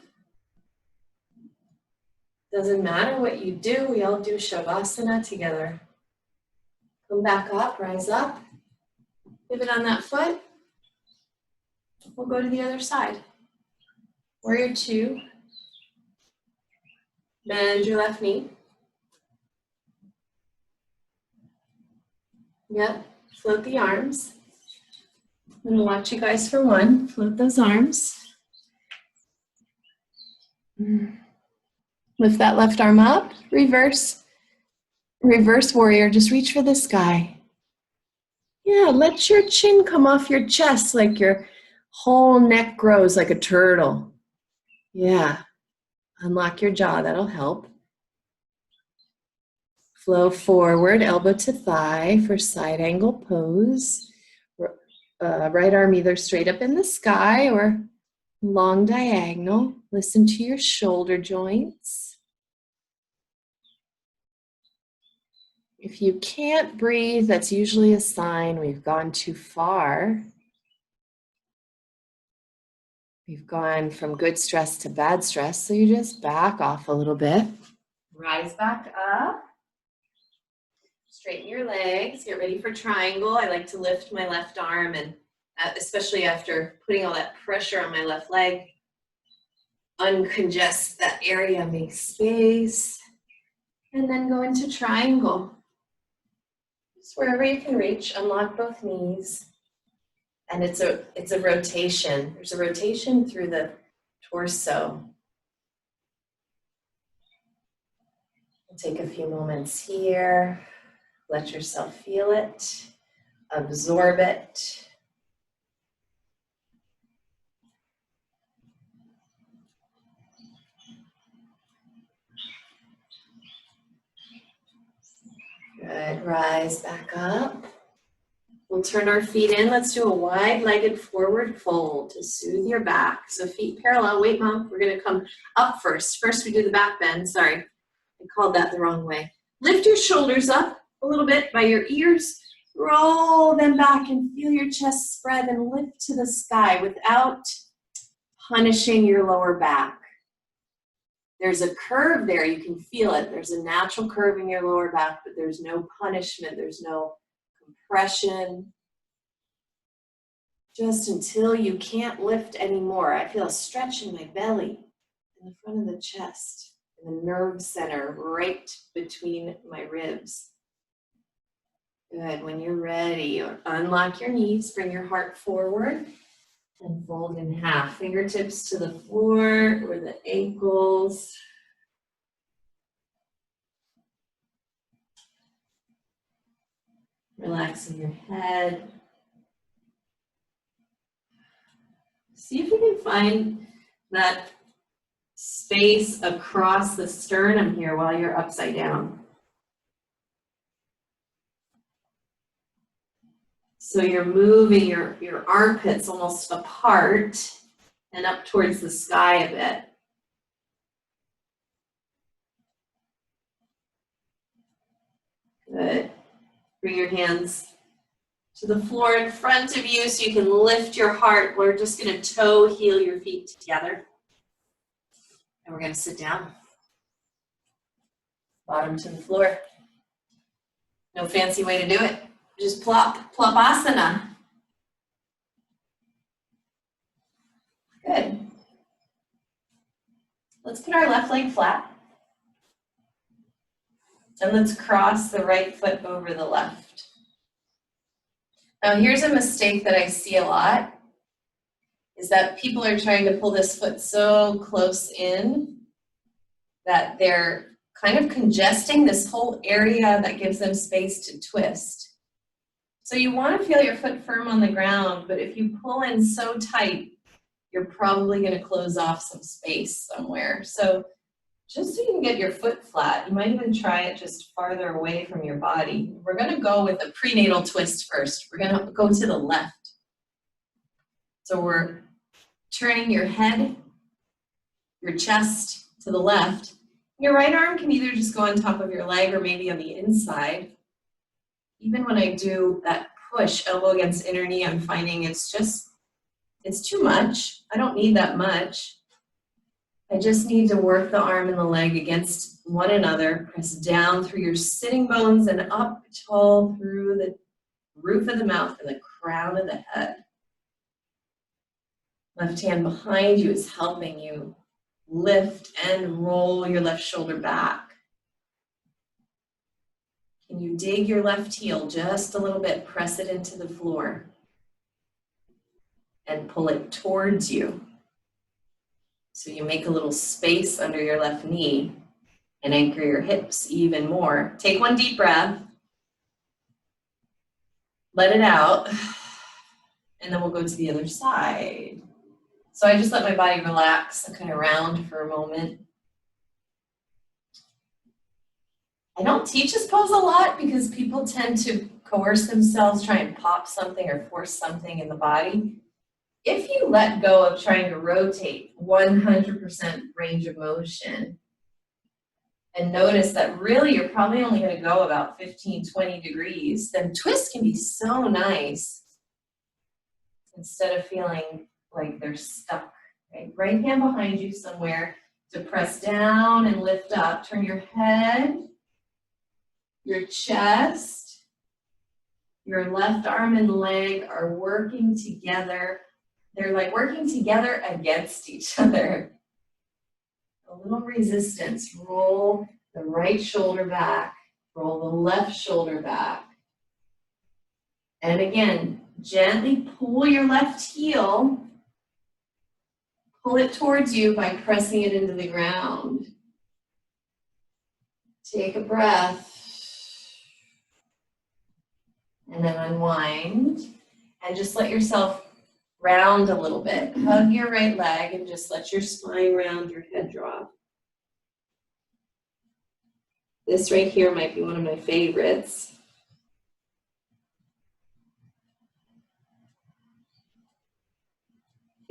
Doesn't matter what you do, we all do Shavasana together. Come back up, rise up, pivot on that foot. We'll go to the other side. Warrior two. Bend your left knee. Yep, float the arms. I'm gonna watch you guys for one. Float those arms. Lift that left arm up, reverse warrior, just reach for the sky. Yeah, let your chin come off your chest like your whole neck grows like a turtle. Yeah, unlock your jaw, that'll help. Flow forward, elbow to thigh for side angle pose. Right arm either straight up in the sky or long diagonal. Listen to your shoulder joints. If you can't breathe, that's usually a sign we've gone too far. We've gone from good stress to bad stress, so you just back off a little bit. Rise back up. Straighten your legs. Get ready for triangle. I like to lift my left arm, and especially after putting all that pressure on my left leg, uncongest that area, make space, and then go into triangle. Just wherever you can reach, unlock both knees. And it's a rotation. There's a rotation through the torso. We'll take a few moments here. Let yourself feel it. Absorb it. Good, rise back up. We'll turn our feet in. Let's do a wide-legged forward fold to soothe your back. So feet parallel. Wait, Mom, we're going to come up first. First, we do the back bend. Sorry, I called that the wrong way. Lift your shoulders up a little bit by your ears. Roll them back and feel your chest spread and lift to the sky without punishing your lower back. There's a curve there. You can feel it. There's a natural curve in your lower back, but there's no punishment. There's no compression. Just until you can't lift anymore. I feel a stretch in my belly, in the front of the chest, in the nerve center, right between my ribs. Good. When you're ready, unlock your knees, bring your heart forward, and fold in half. Fingertips to the floor or the ankles. Relaxing your head. See if you can find that space across the sternum here while you're upside down. So you're moving your armpits almost apart and up towards the sky a bit. Good. Bring your hands to the floor in front of you so you can lift your heart. We're just going to toe heel your feet together. And we're going to sit down. Bottom to the floor. No fancy way to do it. Just plop, plopasana. Good. Let's put our left leg flat. And let's cross the right foot over the left. Now here's a mistake that I see a lot, is that people are trying to pull this foot so close in that they're kind of congesting this whole area that gives them space to twist. So you want to feel your foot firm on the ground, but if you pull in so tight, you're probably going to close off some space somewhere. So just so you can get your foot flat, you might even try it just farther away from your body. We're going to go with a prenatal twist first. We're going to go to the left. So we're turning your head, your chest to the left. Your right arm can either just go on top of your leg or maybe on the inside. Even when I do that push, elbow against inner knee, I'm finding it's too much. I don't need that much. I just need to work the arm and the leg against one another. Press down through your sitting bones and up tall through the roof of the mouth and the crown of the head. Left hand behind you is helping you lift and roll your left shoulder back. Can you dig your left heel just a little bit, press it into the floor, and pull it towards you. So you make a little space under your left knee and anchor your hips even more. Take one deep breath. Let it out. And then we'll go to the other side. So I just let my body relax and kind of round for a moment. I don't teach this pose a lot because people tend to coerce themselves, try and pop something or force something in the body. If you let go of trying to rotate 100% range of motion and notice that really you're probably only going to go about 15, 20 degrees, then twist can be so nice instead of feeling like they're stuck. Okay? Right hand behind you somewhere to press down and lift up. Turn your head, your chest, your left arm and leg are working together. They're like working together against each other. A little resistance. Roll the right shoulder back. Roll the left shoulder back. And again, gently pull your left heel. Pull it towards you by pressing it into the ground. Take a breath. And then unwind. And just let yourself round a little bit. Hug your right leg and just let your spine round, your head drop. This right here might be one of my favorites.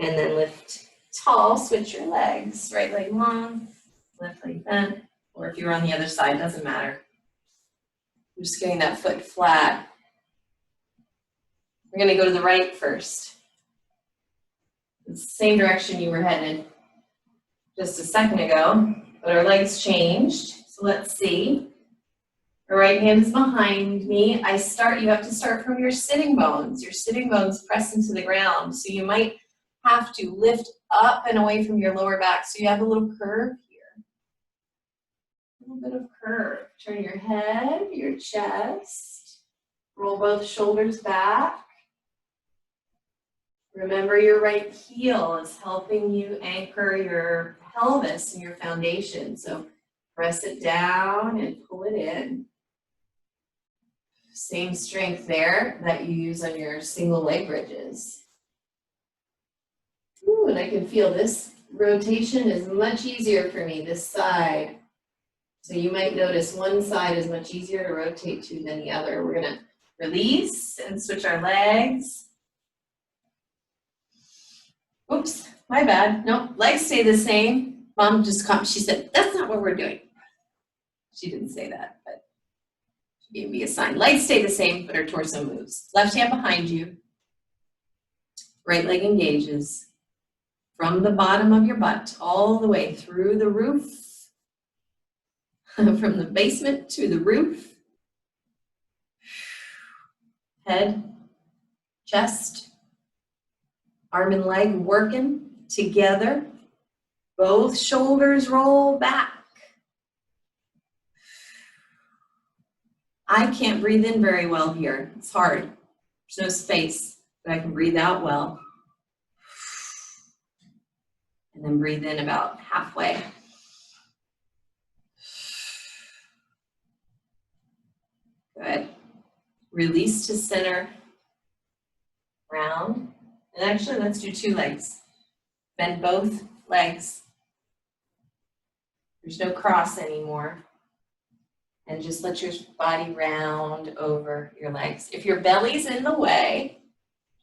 And then lift tall, switch your legs. Right leg long, left leg bent, or if you're on the other side, doesn't matter. We're just getting that foot flat. We're gonna go to the right first. It's the same direction you were headed just a second ago, but our legs changed. So let's see. The right hand is behind me. You have to start from your sitting bones. Your sitting bones press into the ground. So you might have to lift up and away from your lower back. So you have a little curve here. A little bit of curve. Turn your head, your chest. Roll both shoulders back. Remember your right heel is helping you anchor your pelvis and your foundation. So press it down and pull it in. Same strength there that you use on your single leg bridges. Ooh, and I can feel this rotation is much easier for me, this side. So you might notice one side is much easier to rotate to than the other. We're gonna release and switch our legs. Oops, my bad. Nope, legs stay the same. Mom just caught me. She said, that's not what we're doing. She didn't say that, but she gave me a sign. Legs stay the same, but her torso moves. Left hand behind you. Right leg engages. From the bottom of your butt all the way through the roof. From the basement to the roof. Head, chest, arm and leg working together. Both shoulders roll back. I can't breathe in very well here. It's hard. There's no space, but I can breathe out well. And then breathe in about halfway. Good. Release to center. Round. And actually, let's do two legs. Bend both legs. There's no cross anymore. And just let your body round over your legs. If your belly's in the way,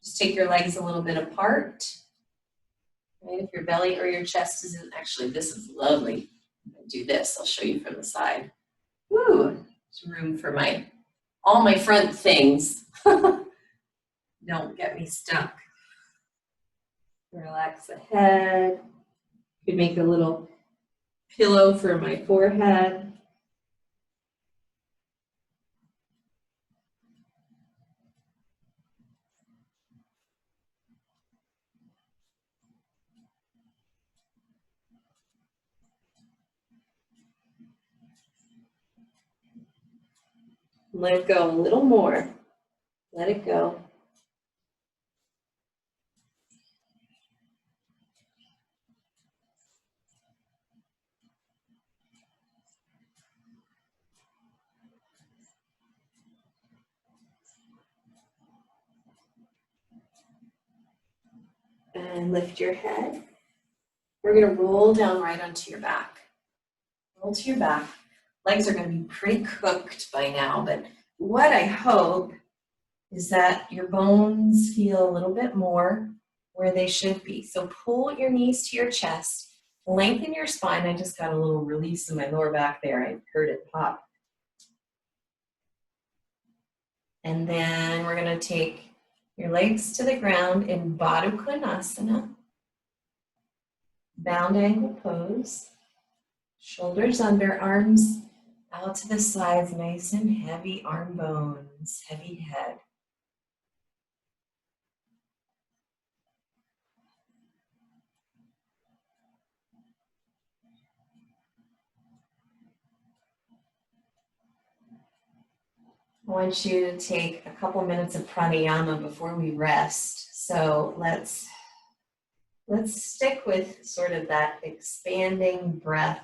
just take your legs a little bit apart. Right? If your belly or your chest isn't, actually, this is lovely. I'm gonna do this. I'll show you from the side. Woo! There's room for all my front things. Don't get me stuck. Relax the head. You can make a little pillow for my forehead. Let it go a little more. Let it go. And lift your head. We're going to roll down right onto your back. Roll to your back. Legs are going to be pretty cooked by now, but what I hope is that your bones feel a little bit more where they should be. So pull your knees to your chest, lengthen your spine. I just got a little release in my lower back there. I heard it pop. And then we're going to take your legs to the ground in Baddha Konasana. Bound angle pose. Shoulders under, arms out to the sides, nice and heavy arm bones, heavy head. I want you to take a couple minutes of pranayama before we rest. So let's stick with sort of that expanding breath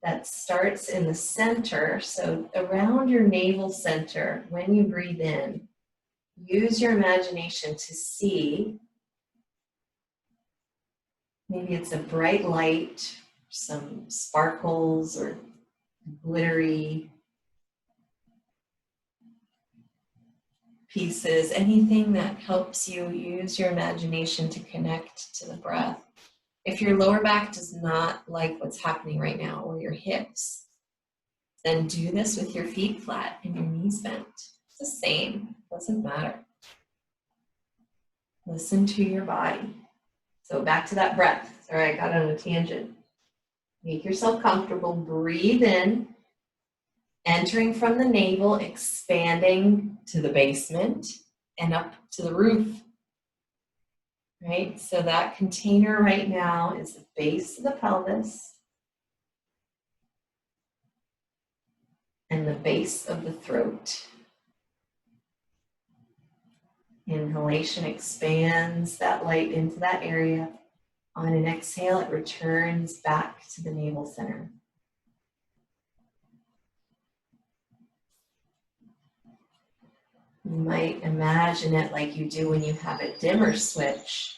that starts in the center. So around your navel center, when you breathe in, use your imagination to see. Maybe it's a bright light, some sparkles or glittery pieces, anything that helps you use your imagination to connect to the breath. If your lower back does not like what's happening right now, or your hips, then do this with your feet flat and your knees bent. It's the same, doesn't matter. Listen to your body. So back to that breath. Sorry, I got on a tangent. Make yourself comfortable. Breathe in, entering from the navel, expanding to the basement and up to the roof. Right? So that container right now is the base of the pelvis and the base of the throat. Inhalation expands that light into that area. On an exhale, it returns back to the navel center. You might imagine it like you do when you have a dimmer switch.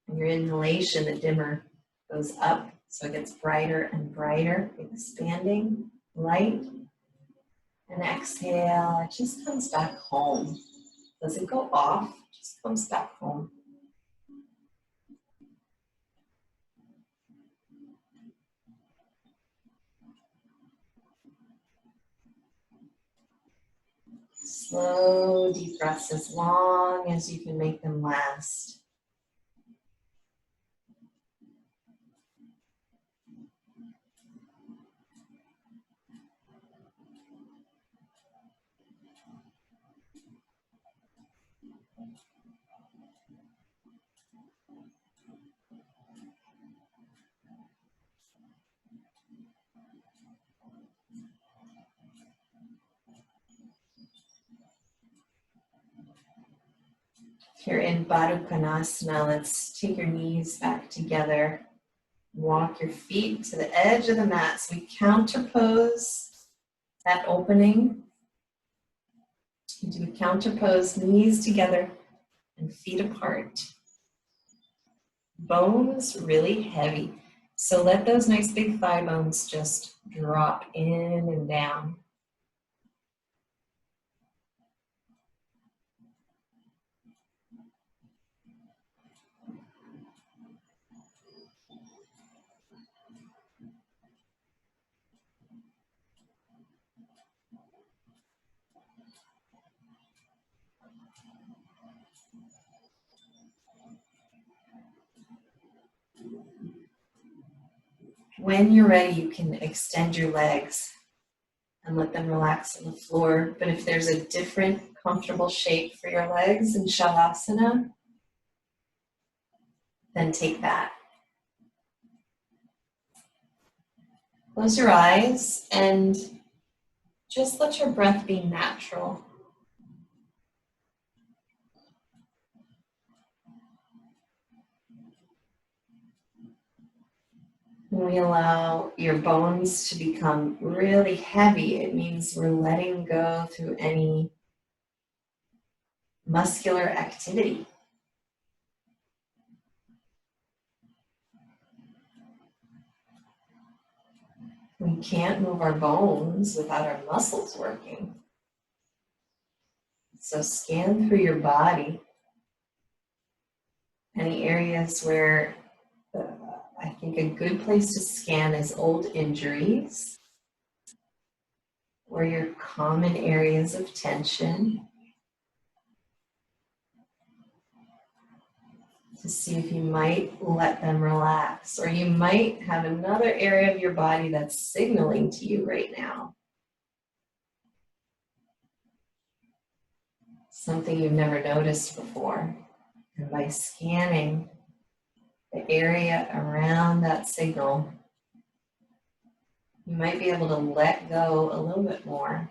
In your inhalation, the dimmer goes up, so it gets brighter and brighter, expanding light. And exhale, it just comes back home. Doesn't go off, it just comes back home. Slow, deep breaths as long as you can make them last. If you're in Baddha Konasana, let's take your knees back together. Walk your feet to the edge of the mat. So we counterpose that opening. You do a counterpose, knees together and feet apart. Bones really heavy. So let those nice big thigh bones just drop in and down. When you're ready, you can extend your legs and let them relax on the floor. But if there's a different comfortable shape for your legs in Shavasana, then take that. Close your eyes and just let your breath be natural. When we allow your bones to become really heavy, it means we're letting go through any muscular activity. We can't move our bones without our muscles working. So scan through your body. Any areas where I think a good place to scan is old injuries or your common areas of tension, to see if you might let them relax, or you might have another area of your body that's signaling to you right now. Something you've never noticed before. And by scanning the area around that signal, you might be able to let go a little bit more.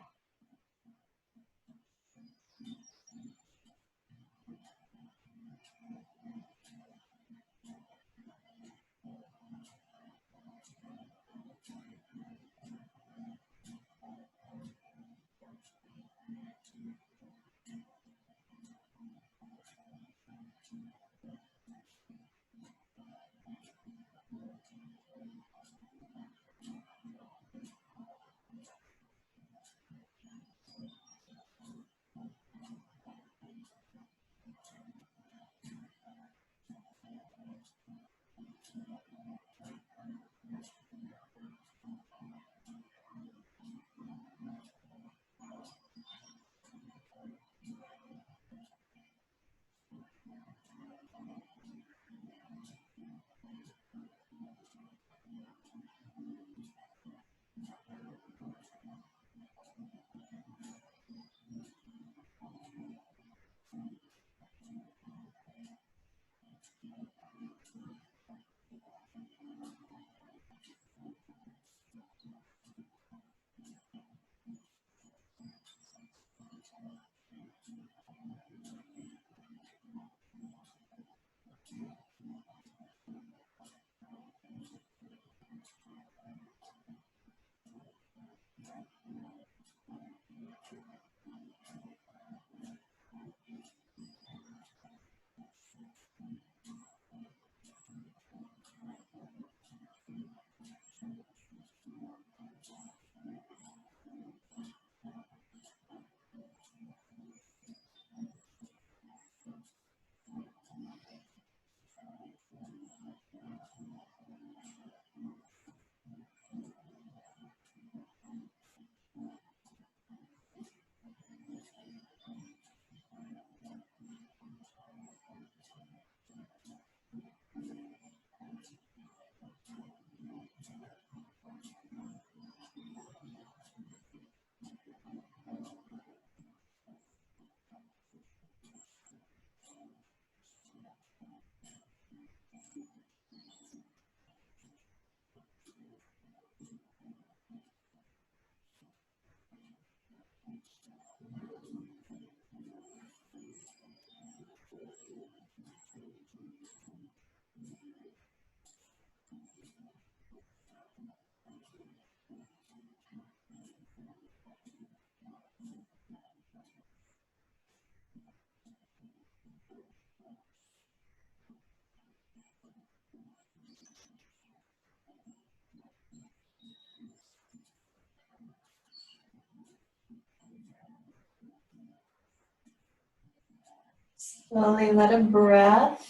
Slowly let a breath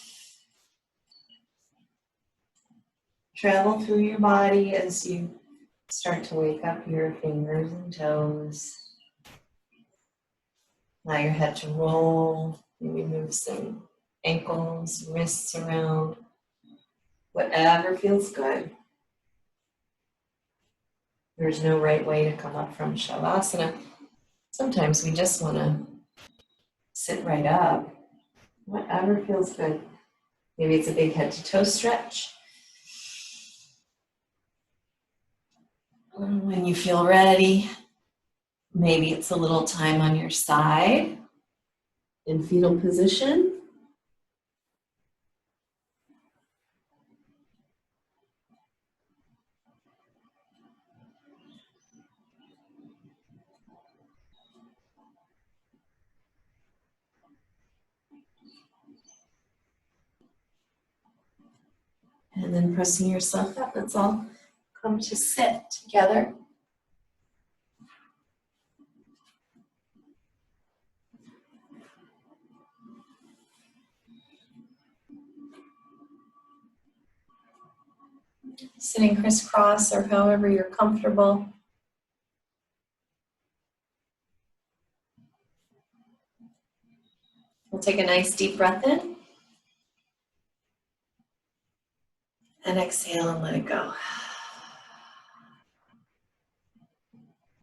travel through your body as you start to wake up your fingers and toes. Allow your head to roll. Maybe move some ankles, wrists around. Whatever feels good. There's no right way to come up from Shavasana. Sometimes we just want to sit right up. Whatever feels good. Maybe it's a big head to toe stretch. When you feel ready, maybe it's a little time on your side in fetal position. And then pressing yourself up, let's all come to sit together. Sitting crisscross or however you're comfortable. We'll take a nice deep breath in. And exhale and let it go.